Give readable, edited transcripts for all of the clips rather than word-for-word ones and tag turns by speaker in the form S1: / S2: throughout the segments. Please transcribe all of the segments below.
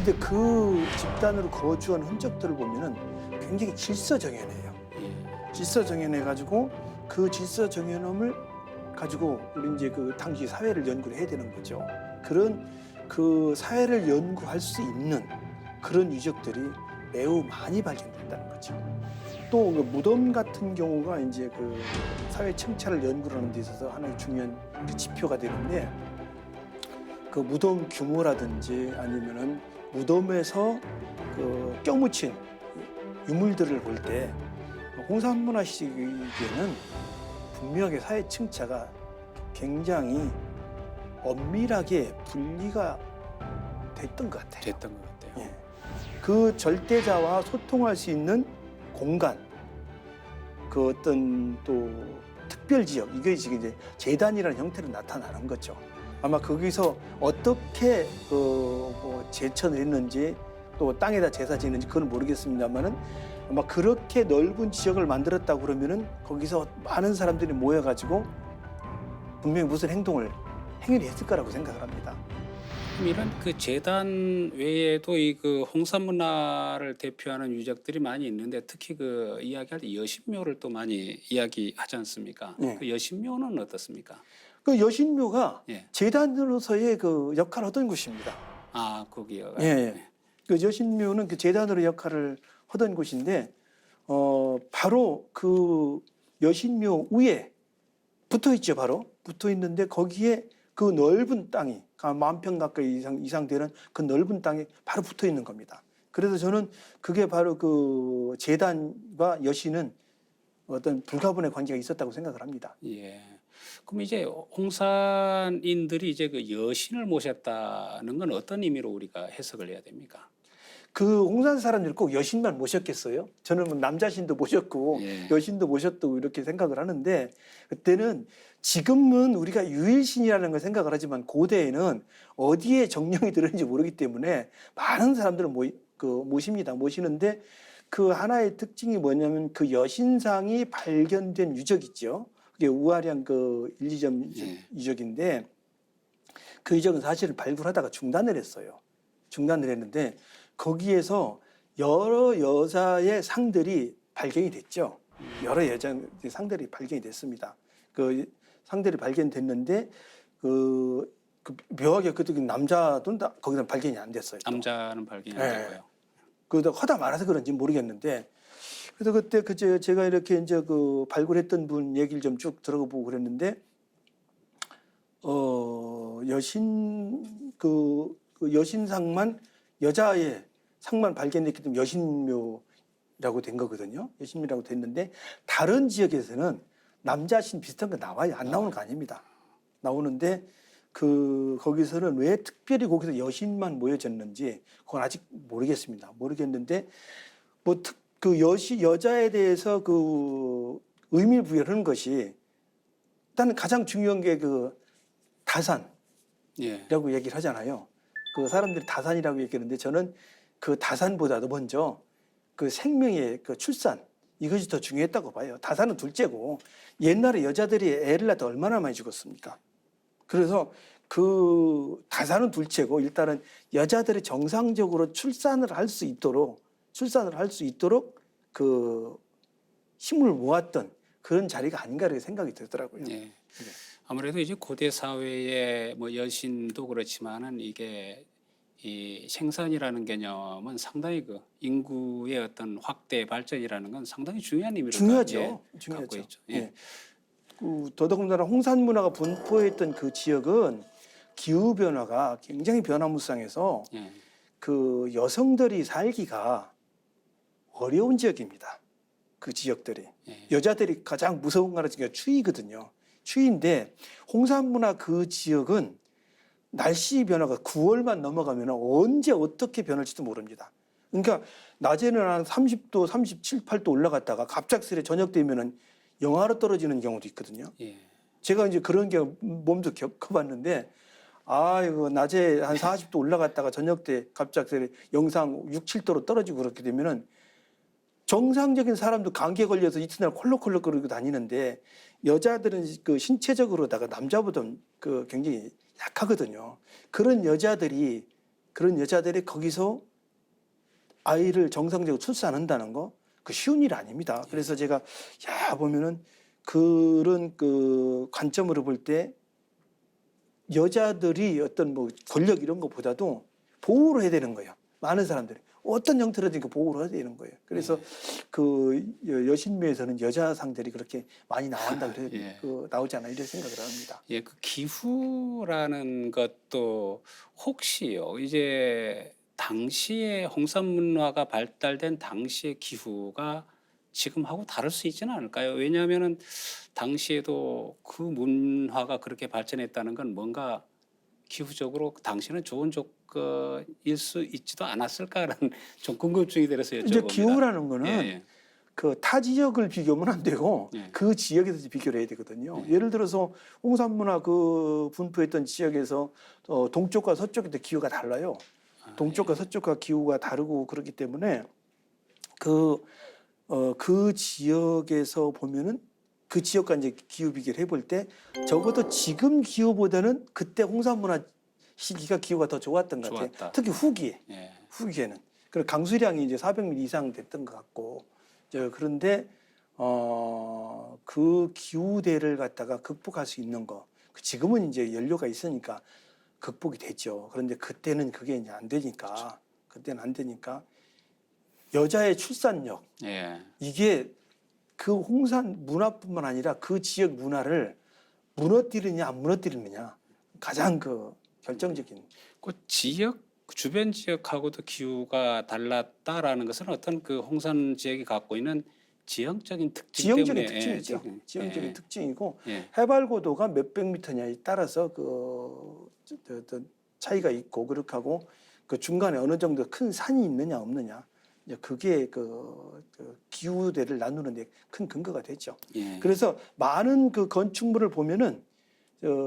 S1: 근데 그 집단으로 거주한 흔적들을 보면은 굉장히 질서정연해요. 질서정연해 가지고 그 질서정연함을 가지고 우리 이제 그 당시 사회를 연구를 해야 되는 거죠. 그런 그 사회를 연구할 수 있는 그런 유적들이 매우 많이 발견된다는 거죠. 또그 무덤 같은 경우가 이제 그 사회 청찰을 연구하는 데 있어서 하나의 중요한 그 지표가 되는데 그 무덤 규모라든지 아니면은 무덤에서 그 껴묻힌 유물들을 볼 때 홍산문화 시기에는 분명하게 사회 층차가 굉장히 엄밀하게 분리가 됐던 것 같아요.
S2: 됐던 것 같아요.
S1: 예. 그 절대자와 소통할 수 있는 공간, 그 어떤 또 특별 지역, 이게 지금 이제 재단이라는 형태로 나타나는 거죠. 아마 거기서 어떻게 뭐 제천을 했는지 또 땅에다 제사 지는지 그건 모르겠습니다만은 아마 그렇게 넓은 지역을 만들었다고 그러면은 거기서 많은 사람들이 모여가지고 분명히 무슨 행위를 했을 거라고 생각을 합니다.
S2: 그럼 이런 그 재단 외에도 이 그 홍산 문화를 대표하는 유적들이 많이 있는데 특히 그 이야기할 때 여신묘를 또 많이 이야기하지 않습니까?
S1: 예.
S2: 그 여신묘는 어떻습니까?
S1: 그 여신묘가
S2: 예.
S1: 재단으로서의 그 역할을 하던 곳입니다.
S2: 아, 거기요.
S1: 예. 그 여신묘는 그 재단으로 역할을 하던 곳인데 바로 그 여신묘 위에 붙어 있죠. 바로 붙어 있는데 거기에 그 넓은 땅이 10,000평 가까이 이상 되는 그 넓은 땅이 바로 붙어 있는 겁니다. 그래서 저는 그게 바로 그 재단과 여신은 어떤 불가분의 관계가 있었다고 생각을 합니다.
S2: 예. 그럼 이제 홍산인들이 이제 그 여신을 모셨다는 건 어떤 의미로 우리가 해석을 해야 됩니까?
S1: 그 홍산 사람들 꼭 여신만 모셨겠어요? 저는 뭐 남자신도 모셨고
S2: 예.
S1: 여신도 모셨다고 이렇게 생각을 하는데 그때는 지금은 우리가 유일신이라는 걸 생각을 하지만 고대에는 어디에 정령이 들었는지 모르기 때문에 많은 사람들을 모십니다. 모시는데 그 하나의 특징이 뭐냐면 그 여신상이 발견된 유적이죠. 그게 우아량 그 1, 2점
S2: 예.
S1: 유적인데 그 유적은 사실 발굴하다가 중단을 했어요. 중단을 했는데 거기에서 여러 여자의 상들이 발견이 됐죠. 여러 여자 상들이 발견이 됐습니다. 그 상들이 발견됐는데 그 묘하게 그때 남자들은 다 거기서 발견이 안 됐어요. 또.
S2: 남자는 발견이
S1: 예.
S2: 안 됐고요.
S1: 그래도 허다 많아서 그런지 모르겠는데 그래서 그때 제가 이렇게 이제 그 발굴했던 분 얘기를 좀 쭉 들어보고 그랬는데 여신 그 여신상만 여자의 상만 발견됐기 때문에 여신묘라고 된 거거든요. 여신묘라고 됐는데 다른 지역에서는 남자신 비슷한 거 나와요. 안 나오는 거 아닙니다. 나오는데 거기서는 왜 특별히 거기서 여신만 모여졌는지 그건 아직 모르겠습니다. 모르겠는데 뭐 그 여자에 대해서 그 의미를 부여하는 것이 일단 가장 중요한 게 그 다산이라고
S2: 예.
S1: 얘기를 하잖아요. 그 사람들이 다산이라고 얘기하는데 저는 그 다산보다도 먼저 그 생명의 그 출산 이것이 더 중요했다고 봐요. 다산은 둘째고 옛날에 여자들이 애를 낳다 얼마나 많이 죽었습니까? 그래서 그 다산은 둘째고 일단은 여자들이 정상적으로 출산을 할 수 있도록 그 힘을 모았던 그런 자리가 아닌가 이렇게 생각이 들더라고요.
S2: 예. 아무래도 이제 고대 사회의 뭐 여신도 그렇지만은 이게 이 생산이라는 개념은 상당히 그 인구의 어떤 확대 발전이라는 건 상당히 중요한 의미를
S1: 중요하죠.
S2: 갖고 있죠. 예.
S1: 예. 더더군다나 홍산 문화가 분포했던 그 지역은 기후 변화가 굉장히 변화무쌍해서
S2: 예.
S1: 그 여성들이 살기가 어려운 지역입니다. 그 지역들이.
S2: 예.
S1: 여자들이 가장 무서운 거는 추위거든요. 추위인데 홍산 문화 그 지역은 날씨 변화가 9월만 넘어가면 언제 어떻게 변할지도 모릅니다. 그러니까 낮에는 한 30도, 37, 8도 올라갔다가 갑작스레 저녁 되면은 영하로 떨어지는 경우도 있거든요.
S2: 예.
S1: 제가 이제 그런 경우 몸도 겪어봤는데 이거 낮에 한 40도 올라갔다가 저녁 때 갑작스레 영상 6, 7도로 떨어지고 그렇게 되면은 정상적인 사람도 감기에 걸려서 이튿날 콜록콜록거리고 다니는데 여자들은 그 신체적으로다가 남자보다 그 굉장히 약하거든요. 그런 여자들이 그런 여자들이 거기서 아이를 정상적으로 출산한다는 거 그 쉬운 일 아닙니다. 그래서 제가 보면은 그런 그 관점으로 볼 때 여자들이 어떤 뭐 권력 이런 것보다도 보호를 해야 되는 거예요. 많은 사람들이 어떤 형태로든 보호를 해야 되는 거예요. 그래서 그 여신묘에서는 여자 상들이 그렇게 많이 나온다 그래 나오지 않아 이런 생각을 합니다.
S2: 예, 그 기후라는 것도 혹시요 이제 당시에 홍산 문화가 발달된 당시의 기후가 지금하고 다를 수 있지는 않을까요? 왜냐하면은 당시에도 그 문화가 그렇게 발전했다는 건 뭔가 기후적으로 당시는 좋은 조건일 수 있지도 않았을까라는 좀 궁금증이 들어서 여쭤봅니다.
S1: 이제 기후라는 거는
S2: 예,
S1: 그 타 지역을 비교하면 안 되고
S2: 예.
S1: 그 지역에서 비교를 해야 되거든요. 예를 들어서 홍산 문화 그 분포했던 지역에서 동쪽과 서쪽의 기후가 달라요. 동쪽과 서쪽과 기후가 다르고 그렇기 때문에 그 지역에서 보면은 그 지역과 이제 기후 비교를 해볼 때 적어도 지금 기후보다는 그때 홍산 문화 시기가 기후가 더 좋았던 것 같아요.
S2: 좋았다.
S1: 특히 후기에.
S2: 예.
S1: 후기에는. 그리고 강수량이 이제 400mm 이상 됐던 것 같고. 그런데 그 기후대를 갖다가 극복할 수 있는 거. 지금은 이제 연료가 있으니까 극복이 됐죠. 그런데 그때는 그게 이제 안 되니까. 그렇죠. 그때는 안 되니까 여자의 출산력.
S2: 예.
S1: 이게 그 홍산 문화뿐만 아니라 그 지역 문화를 무너뜨리느냐 안 무너뜨리느냐 가장 그 결정적인.
S2: 그 지역 주변 지역하고도 기후가 달랐다라는 것은 어떤 그 홍산 지역이 갖고 있는 지형적인 특징
S1: 지형적인
S2: 때문에
S1: 특징이죠. 지형적인 특징이고
S2: 예.
S1: 해발 고도가 몇백 미터냐에 따라서 그 차이가 있고 그렇게 하고 그 중간에 어느 정도 큰 산이 있느냐 없느냐 이제 그게 그 기후대를 나누는 데 큰 근거가 되죠.
S2: 예.
S1: 그래서 많은 그 건축물을 보면은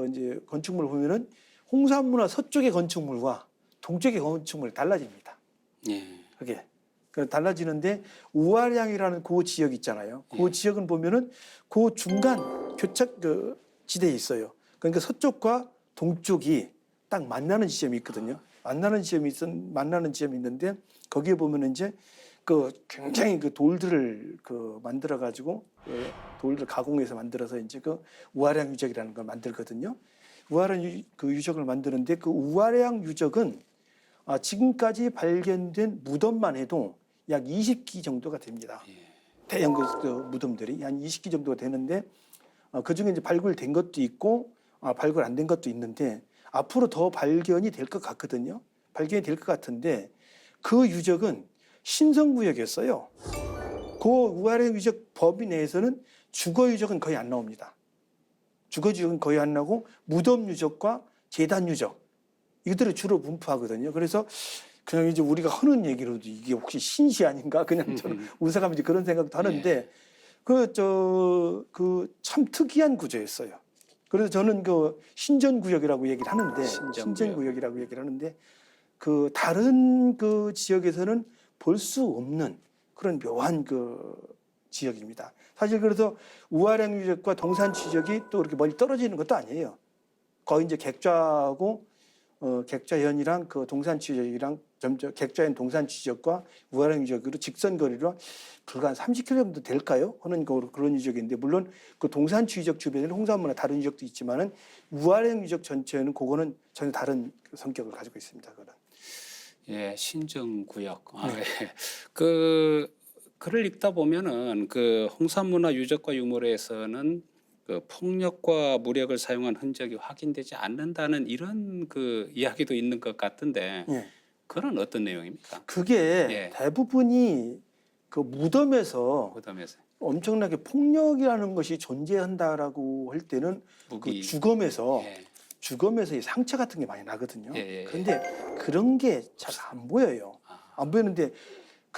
S1: 이제 건축물을 보면은 홍산 문화 서쪽의 건축물과 동쪽의 건축물 달라집니다.
S2: 예.
S1: 그게 달라지는데 우아량이라는 그 지역 있잖아요. 그 지역은 보면은 그 중간 교착 그 지대에 있어요. 그러니까 서쪽과 동쪽이 딱 만나는 지점이 있거든요. 만나는 지점이 있는데 거기에 보면은 이제 그 굉장히 그 돌들을 그 만들어 가지고 돌들 가공해서 만들어서 이제 그 우아량 유적이라는 걸 만들거든요. 우아량 그 유적을 만드는데 그 우아량 유적은 지금까지 발견된 무덤만 해도 약 20기 정도가 됩니다. 대형 그 무덤들이 한 20기 정도가 되는데 그 중에 이제 발굴된 것도 있고 발굴 안 된 것도 있는데 앞으로 더 발견이 될 것 같거든요. 발견이 될 것 같은데 그 유적은 신성구역이었어요. 그 우아량 유적 범위 내에서는 주거 유적은 거의 안 나옵니다. 주거 유적은 거의 안 나오고 무덤 유적과 제단 유적 이들을 주로 분포하거든요. 그래서 그냥 이제 우리가 하는 얘기로도 이게 혹시 신시 아닌가 그냥 저는 운석하면 그런 생각도 하는데 참 특이한 구조였어요. 그래서 저는 그 신전구역이라고 얘기를 하는데 신전구역이라고 얘기를 하는데 그 다른 그 지역에서는 볼 수 없는 그런 묘한 그 지역입니다. 사실 그래서 우아량 유적과 동산 지역이 또 이렇게 멀리 떨어지는 것도 아니에요. 거의 이제 객좌하고 객좌현이랑 그 동산 지역이랑 객좌현 동산 지역과 우아량 유적으로 직선 거리로 불과 한 30km 정도 될까요? 하는 그런 유적인데 물론 그 동산 지역 주변에는 홍산문화 다른 유적도 있지만은 우아량 유적 전체는 그거는 전혀 다른 성격을 가지고 있습니다. 그거는.
S2: 예, 신정구역. 예. 그 글을 읽다 보면은 그 홍산문화 유적과 유물에서는 그 폭력과 무력을 사용한 흔적이 확인되지 않는다는 이런 그 이야기도 있는 것 같은데 그건 어떤 내용입니까?
S1: 그게 대부분이 그 무덤에서 엄청나게 폭력이라는 것이 존재한다라고 할 때는 그 주검에서 이 상처 같은 게 많이 나거든요. 그런데 그런 게 잘 안 보여요. 안 보이는데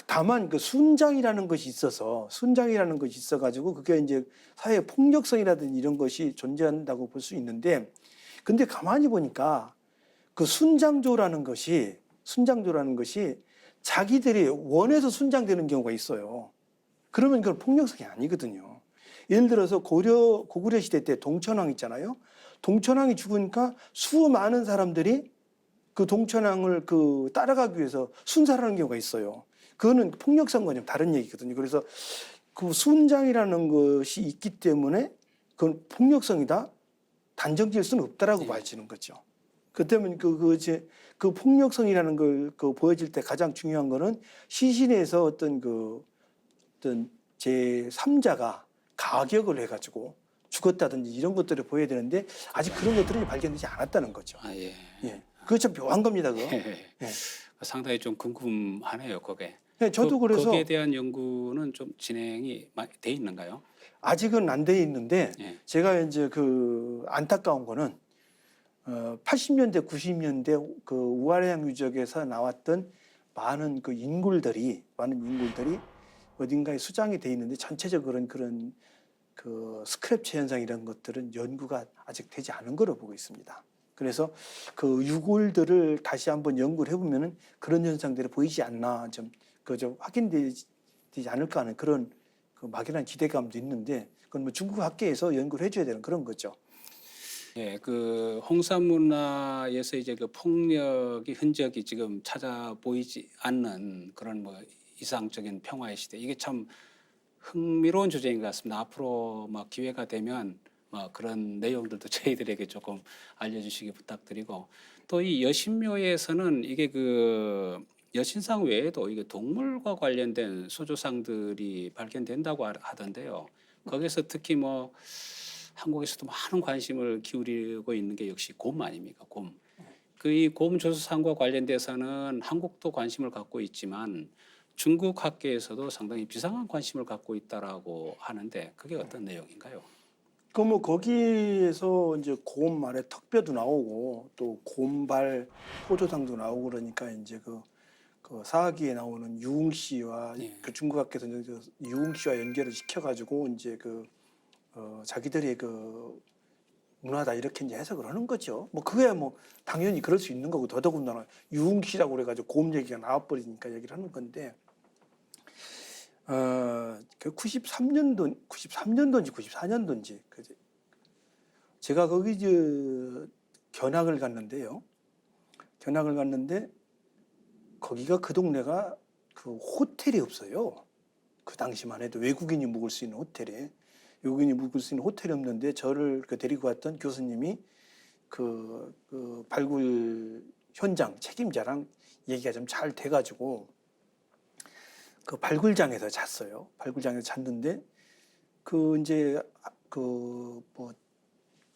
S1: 다만 그 순장이라는 것이 있어가지고 그게 이제 사회 폭력성이라든지 이런 것이 존재한다고 볼 수 있는데, 근데 가만히 보니까 그 순장조라는 것이 자기들이 원해서 순장되는 경우가 있어요. 그러면 그건 폭력성이 아니거든요. 예를 들어서 고구려 시대 때 동천왕 있잖아요. 동천왕이 죽으니까 수많은 사람들이 그 동천왕을 그 따라가기 위해서 순사라는 경우가 있어요. 그거는 폭력성과 좀 다른 얘기거든요. 그래서 그 순장이라는 것이 있기 때문에 그건 폭력성이다. 단정지을 수는 없다라고 봐지는 거죠. 그 때문에 그 폭력성이라는 걸 보여질 때 가장 중요한 거는 시신에서 어떤 제3자가 가격을 해가지고 죽었다든지 이런 것들을 보여야 되는데 아직 그런 것들이 발견되지 않았다는 거죠.
S2: 아, 예.
S1: 예. 그거 참 묘한 겁니다. 그거.
S2: 예.
S1: 예.
S2: 상당히 좀 궁금하네요, 그게.
S1: 예, 저도 그래서
S2: 거기에 대한 연구는 좀 진행이 돼 있는가요?
S1: 아직은 안 돼 있는데
S2: 예.
S1: 제가 이제 그 안타까운 거는 80년대, 90년대 그 우아래양 유적에서 나왔던 많은 인굴들이 어딘가에 수장이 돼 있는데 전체적으로 그런 그 스크랩체 현상 이런 것들은 연구가 아직 되지 않은 거로 보고 있습니다. 그래서 그 유골들을 다시 한번 연구를 해보면은 그런 현상들이 보이지 않나 좀 확인되지 않을까 하는 그런 그 막연한 기대감도 있는데 그건 뭐 중국 학계에서 연구를 해줘야 되는 그런 거죠.
S2: 예, 그 홍산 문화에서 이제 그 폭력의 흔적이 지금 찾아 보이지 않는 그런 뭐 이상적인 평화의 시대, 이게 참 흥미로운 주제인 것 같습니다. 앞으로 막 기회가 되면 뭐 그런 내용들도 저희들에게 조금 알려주시기 부탁드리고, 또 이 여신묘에서는 이게 그 여신상 외에도 이게 동물과 관련된 수조상들이 발견된다고 하던데요. 거기서 특히 뭐 한국에서도 많은 관심을 기울이고 있는 게 역시 곰 아닙니까? 곰. 그 이 곰 조수상과 관련돼서는 한국도 관심을 갖고 있지만 중국 학계에서도 상당히 비상한 관심을 갖고 있다라고 하는데 그게 어떤 내용인가요?
S1: 그 뭐 거기에서 이제 곰 말에 턱뼈도 나오고 또 곰발 포조상도 나오고 그러니까 이제 그 사기에 나오는 유흥 씨와
S2: 예.
S1: 그 중국 학계에서 유흥 씨와 연결을 시켜가지고 이제 자기들의 그 문화다 이렇게 이제 해석을 하는 거죠. 뭐 그거야 뭐 당연히 그럴 수 있는 거고 더더군다나 유흥 씨라고 그래가지고 곰 얘기가 나와버리니까 얘기를 하는 건데. 그 93년도인지 94년도인지 제가 거기 견학을 갔는데요. 견학을 갔는데 거기가 그 동네가 그 호텔이 없어요. 그 당시만 해도 외국인이 묵을 수 있는 호텔이 없는데 저를 데리고 왔던 교수님이 그 발굴 현장 책임자랑 얘기가 좀 잘 돼가지고 그 발굴장에서 잤어요. 발굴장에서 잤는데 이제 뭐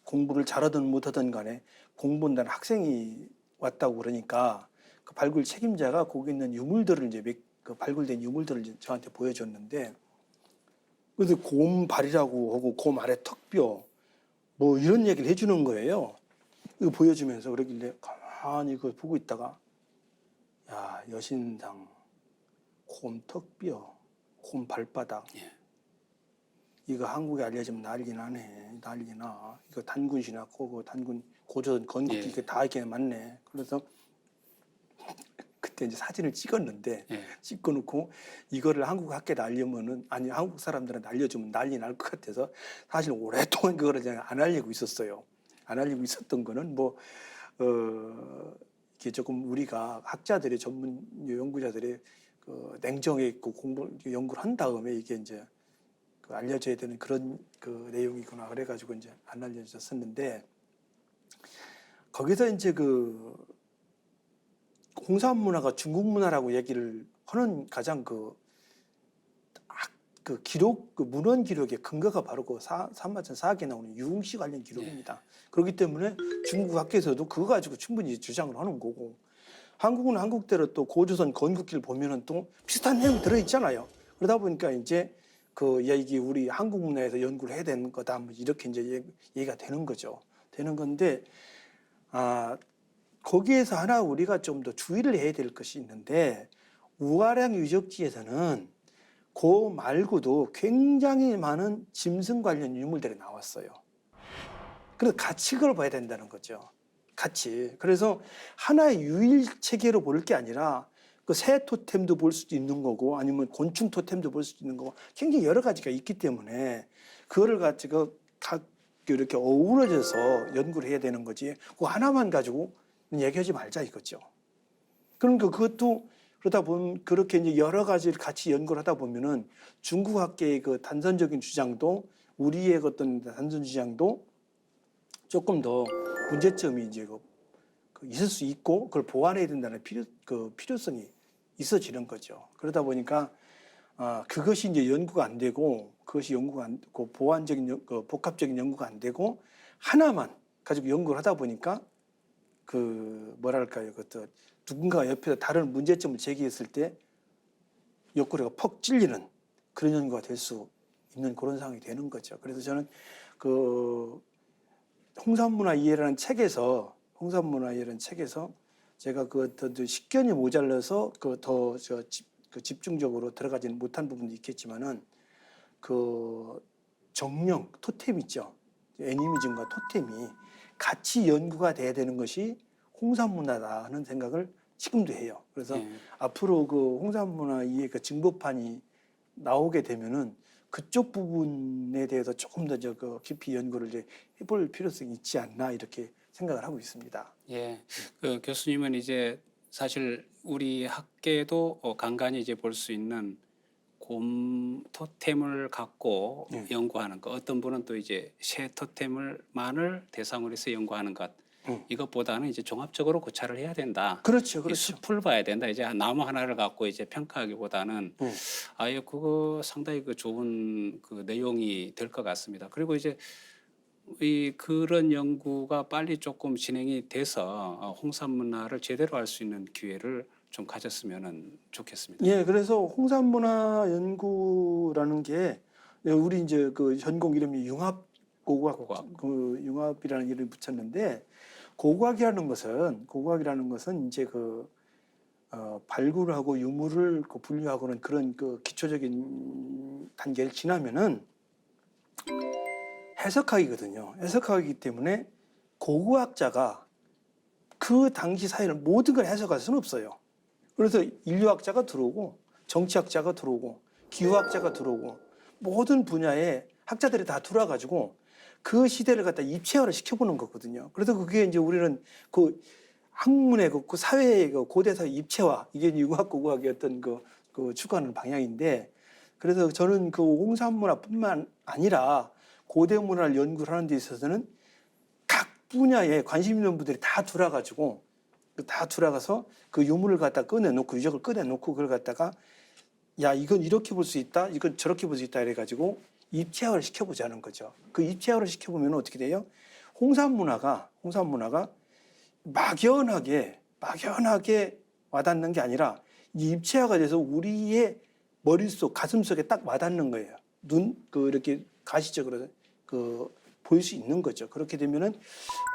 S1: 공부를 잘하든 못하든 간에 공부한다는 학생이 왔다고 그러니까 그 발굴 책임자가 거기 있는 유물들을 이제 그 발굴된 유물들을 이제 저한테 보여줬는데 그래서 곰 발이라고 하고 곰 아래 턱뼈 뭐 이런 얘기를 해주는 거예요. 이거 보여주면서 그러길래 가만히 그걸 보고 있다가 야 여신상 곰 턱뼈, 곰 발바닥.
S2: 예.
S1: 이거 한국에 알려지면 난리 나네. 난리나. 이거 단군신화 단군 고조선 건국
S2: 예.
S1: 이게 다 이게 맞네. 그래서 그때 이제 사진을 찍었는데
S2: 예.
S1: 찍어놓고 이거를 한국 학계에 알려면은 아니 한국 사람들한테 알려주면 난리 날 것 같아서 사실 오랫동안 그거를 그냥 안 알리고 있었어요. 안 알리고 있었던 거는 이게 조금 우리가 학자들이 전문 연구자들이 냉정해 있고 연구를 한 다음에 이게 이제 알려져야 되는 그런 내용이구나 그래가지고 이제 안 알려졌었는데 거기서 이제 홍산 문화가 중국 문화라고 얘기를 하는 가장 기록 문헌 기록의 근거가 바로 산마천 사학에 나오는 유흥시 관련 기록입니다. 그렇기 때문에 중국 학계에서도 그거 가지고 충분히 주장을 하는 거고. 한국은 한국대로 또 고조선 건국기를 보면은 또 비슷한 내용이 들어있잖아요. 그러다 보니까 이제 이게 우리 한국 문화에서 연구를 해야 되는 거다. 뭐 이렇게 이제 얘기가 되는 거죠. 되는 건데, 거기에서 하나 우리가 좀 더 주의를 해야 될 것이 있는데, 우아량 유적지에서는 그 말고도 굉장히 많은 짐승 관련 유물들이 나왔어요. 그래서 같이 그걸 봐야 된다는 거죠. 같이. 그래서 하나의 유일 체계로 볼 게 아니라 새 토템도 볼 수도 있는 거고 아니면 곤충 토템도 볼 수도 있는 거고 굉장히 여러 가지가 있기 때문에 그거를 가지고 각 이렇게 어우러져서 연구를 해야 되는 거지. 그거 하나만 가지고 얘기하지 말자 이거죠. 그러니까 그것도 그러다 보면 그렇게 이제 여러 가지를 같이 연구를 하다 보면은 중국 학계의 그 단선적인 주장도 우리의 어떤 단선 주장도 조금 더 문제점이 이제 그 있을 수 있고 그걸 보완해야 된다는 필요성이 있어지는 거죠. 그러다 보니까 그것이 이제 연구가 안 되고 그것이 연구가 안 되고 보완적인 복합적인 연구가 안 되고 하나만 가지고 연구를 하다 보니까 그 뭐랄까요, 그것도 누군가 옆에서 다른 문제점을 제기했을 때 옆구리가 퍽 찔리는 그런 연구가 될 수 있는 그런 상황이 되는 거죠. 그래서 저는 그 홍산문화 이해라는 책에서 제가 더 식견이 모자라서 더 집중적으로 들어가지는 못한 부분도 있겠지만은 그 정령 토템 있죠. 애니미즘과 토템이 같이 연구가 돼야 되는 것이 홍산문화다 하는 생각을 지금도 해요. 그래서 앞으로 그 홍산문화 이해 그 증거판이 나오게 되면은 그쪽 부분에 대해서 조금 더 깊이 연구를 이제 해볼 필요성이 있지 않나 이렇게 생각을 하고 있습니다.
S2: 예, 그 교수님은 이제 사실 우리 학계도 간간히 이제 볼 수 있는 곰 토템을 갖고
S1: 네.
S2: 연구하는 것, 어떤 분은 또 이제 새 토템을만을 대상으로 해서 연구하는 것, 이것보다는 이제 종합적으로 고찰을 해야 된다.
S1: 그렇죠,
S2: 이
S1: 그렇죠.
S2: 숲을 봐야 된다. 이제 나무 하나를 갖고 이제 평가하기보다는 아예 그거 상당히 그 좋은 그 내용이 될 것 같습니다. 그리고 이제 그런 연구가 빨리 조금 진행이 돼서 홍산문화를 제대로 알 수 있는 기회를 좀 가졌으면 좋겠습니다.
S1: 예, 그래서 홍산문화 연구라는 게 우리 이제 그 전공 이름이 융합고고학, 그 융합이라는 이름을 붙였는데 고고학이라는 것은 이제 발굴하고 유물을 분류하고는 그런 그 기초적인 단계를 지나면은 해석학이거든요. 해석학이기 때문에 고고학자가 그 당시 사회를 모든 걸 해석할 수는 없어요. 그래서 인류학자가 들어오고 정치학자가 들어오고 기후학자가 들어오고 모든 분야의 학자들이 다 들어와가지고 그 시대를 갖다 입체화를 시켜보는 거거든요. 그래서 그게 이제 우리는 그 학문의 그 사회의 그 고대 사회 입체화 이게 융합 고고학의 어떤 그 추구하는 방향인데 그래서 저는 그 홍산문화뿐만 아니라 고대 문화를 연구를 하는 데 있어서는 각 분야에 관심 있는 분들이 다 들어가서 그 유물을 갖다 꺼내놓고 유적을 꺼내놓고 그걸 갖다가 야 이건 이렇게 볼 수 있다 이건 저렇게 볼 수 있다 이래가지고 입체화를 시켜보자는 거죠. 그 입체화를 시켜보면 어떻게 돼요? 홍산문화가 막연하게 와닿는 게 아니라 이 입체화가 돼서 우리의 머릿속 가슴속에 딱 와닿는 거예요. 이렇게 가시적으로 보일 수 있는 거죠. 그렇게 되면은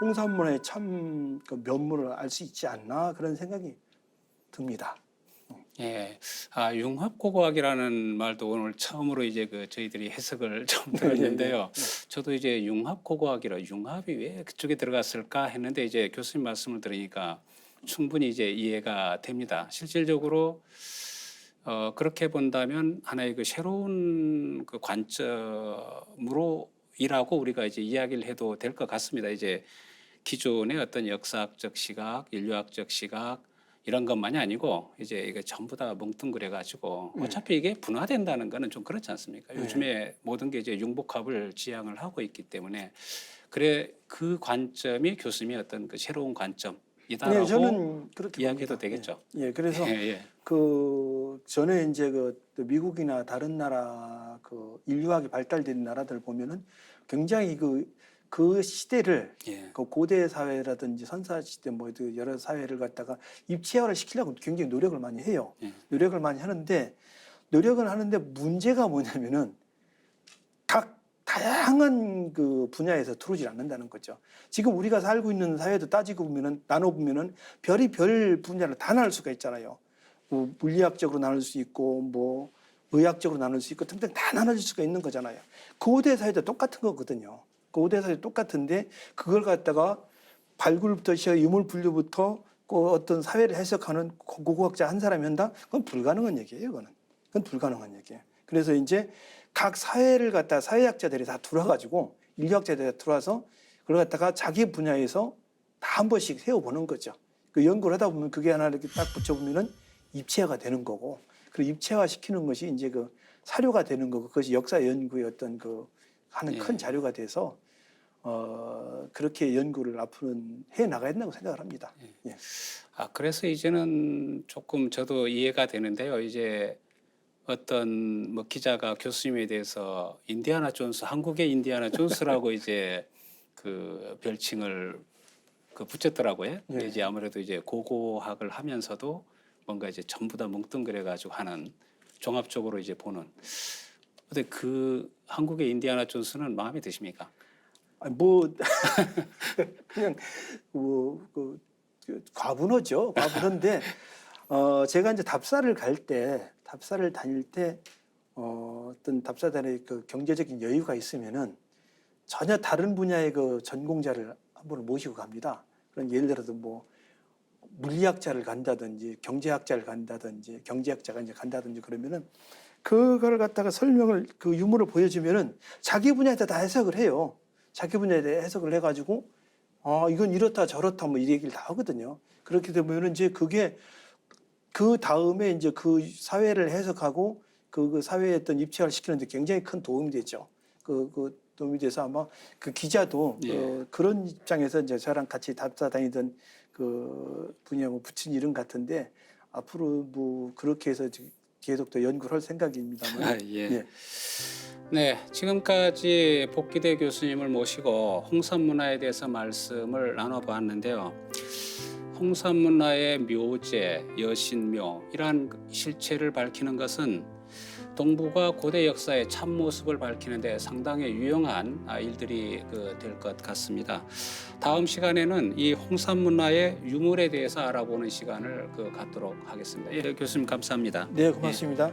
S1: 홍산문화의 참 면모를 알 수 있지 않나 그런 생각이 듭니다.
S2: 예, 융합고고학이라는 말도 오늘 처음으로 이제 저희들이 해석을 좀 들었는데요. 저도 이제 융합고고학이라 융합이 왜 그쪽에 들어갔을까 했는데 이제 교수님 말씀을 들으니까 충분히 이제 이해가 됩니다. 실질적으로 그렇게 본다면 하나의 그 새로운 그 관점으로 이라고 우리가 이제 이야기를 해도 될 것 같습니다. 이제 기존의 어떤 역사학적 시각, 인류학적 시각 이런 것만이 아니고 이제 이게 전부 다 뭉뚱그려 가지고 어차피 이게 분화된다는 거는 좀 그렇지 않습니까? 요즘에 모든 게 이제 융복합을 지향을 하고 있기 때문에 그래 그 관점이 교수님의 어떤 그 새로운 관점이다라고
S1: 저는 그렇게
S2: 이야기해도
S1: 봅니다.
S2: 되겠죠.
S1: 그래서 그 전에 이제 미국이나 다른 나라 인류학이 발달된 나라들 보면은 굉장히 그 시대를 그 고대 사회라든지 선사 시대 여러 사회를 갖다가 입체화를 시키려고 굉장히 노력을 많이 해요. 노력을 많이 하는데 문제가 뭐냐면은 각 다양한 그 분야에서 들어오질 않는다는 거죠. 지금 우리가 살고 있는 사회도 따지고 보면은 나눠 보면은 별이 별 분야를 다 나눌 수가 있잖아요. 뭐 물리학적으로 나눌 수 있고 뭐 의학적으로 나눌 수 있고 등등 다 나눠질 수가 있는 거잖아요. 고대 사회도 똑같은 거거든요. 고대 사회 똑같은데 그걸 갖다가 발굴부터 시작 유물 분류부터 어떤 사회를 해석하는 고고학자 한 사람이 한다? 그건 불가능한 얘기예요. 그건 불가능한 얘기예요. 그래서 이제 각 사회를 갖다 사회학자들이 다 인류학자들이 다 들어와서 그걸 갖다가 자기 분야에서 다 한 번씩 세워보는 거죠. 그 연구를 하다 보면 그게 하나 이렇게 딱 붙여보면은 입체화가 되는 거고, 그리고 입체화 시키는 것이 이제 그 사료가 되는 거고, 그것이 역사 연구의 어떤 그 하는
S2: 예.
S1: 큰 자료가 돼서 그렇게 연구를 앞으로는 해 나가야 된다고 생각을 합니다. 예.
S2: 그래서 이제는 조금 저도 이해가 되는데요. 이제 어떤 뭐 기자가 교수님에 대해서 인디아나 존스, 한국의 인디아나 존스라고 이제 그 별칭을 그 붙였더라고요.
S1: 예.
S2: 이제 아무래도 이제 고고학을 하면서도 뭔가 이제 전부 다 뭉뚱그려 가지고 하는, 종합적으로 이제 보는. 근데 그 한국의 인디아나 존스는 마음에 드십니까?
S1: 아니, 뭐 그냥 그 과분하죠. 과분한데 제가 이제 답사를 다닐 때 어떤 답사단의 그 경제적인 여유가 있으면은 전혀 다른 분야의 그 전공자를 한 분을 모시고 갑니다. 그런 예를 들어서 뭐 물리학자를 간다든지 경제학자를 간다든지 경제학자가 이제 간다든지 그러면은 그걸 갖다가 설명을 그 유무를 보여주면은 자기 분야에다 다 해석을 해요. 자기 분야에 대해 해석을 해가지고 이건 이렇다 저렇다 뭐 이 얘기를 다 하거든요. 그렇게 되면은 이제 그게 그 다음에 이제 그 사회를 해석하고 그 사회에 어떤 입체화를 시키는데 굉장히 큰 도움이 되죠. 그 도움이 돼서 아마 그 기자도
S2: 예.
S1: 그런 입장에서 이제 저랑 같이 답사 다니던 그 분야 뭐 부친 이름 같은데 앞으로 뭐 그렇게 해서 계속 더 연구를 할 생각입니다만.
S2: 예.
S1: 예.
S2: 네, 지금까지 복기대 교수님을 모시고 홍산 문화에 대해서 말씀을 나눠보았는데요. 홍산 문화의 묘제, 여신묘 이러한 실체를 밝히는 것은 동북아 고대 역사의 참모습을 밝히는 데 상당히 유용한 일들이 될 것 같습니다. 다음 시간에는 이 홍산 문화의 유물에 대해서 알아보는 시간을 갖도록 하겠습니다. 예, 교수님 감사합니다.
S1: 네, 고맙습니다.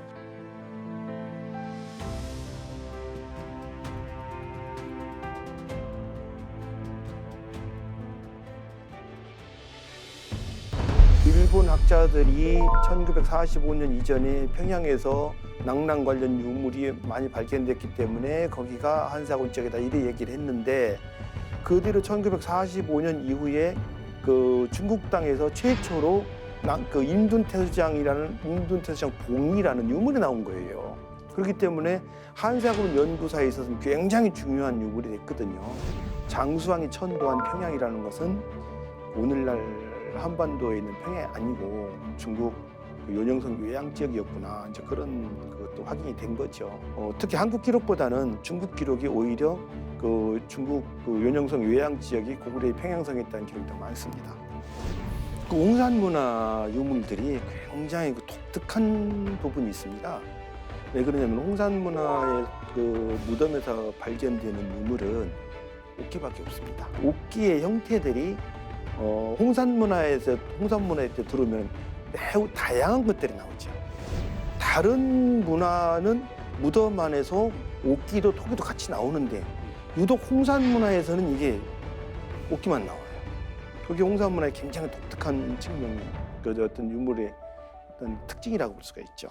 S1: 일본 학자들이 1945년 이전에 평양에서 낭랑 관련 유물이 많이 발견됐기 때문에 거기가 한사군 지역이다 이래 얘기를 했는데, 그 뒤로 1945년 이후에 그 중국 땅에서 최초로 그 임둔태수장 봉이라는 유물이 나온 거예요. 그렇기 때문에 한사군 연구사에 있어서는 굉장히 중요한 유물이 됐거든요. 장수왕이 천도한 평양이라는 것은 오늘날 한반도에 있는 평양이 아니고 중국 요령성 요양 지역이었구나, 이제 그런 것도 확인이 된 거죠. 특히 한국 기록보다는 중국 기록이 오히려 그 중국 그 요령성 요양 지역이 고구려의 평양성에 있다는 기록이 더 많습니다. 그 홍산 문화 유물들이 굉장히 독특한 부분이 있습니다. 왜 그러냐면 홍산 문화의 그 무덤에서 발견되는 유물은 옥기밖에 없습니다. 옥기의 형태들이 홍산 문화에 들어오면 매우 다양한 것들이 나오죠. 다른 문화는 무덤 안에서 옥기도 토기도 같이 나오는데 유독 홍산 문화에서는 이게 옥기만 나와요. 그게 홍산 문화의 굉장히 독특한 측면, 어떤 유물의 어떤 특징이라고 볼 수가 있죠.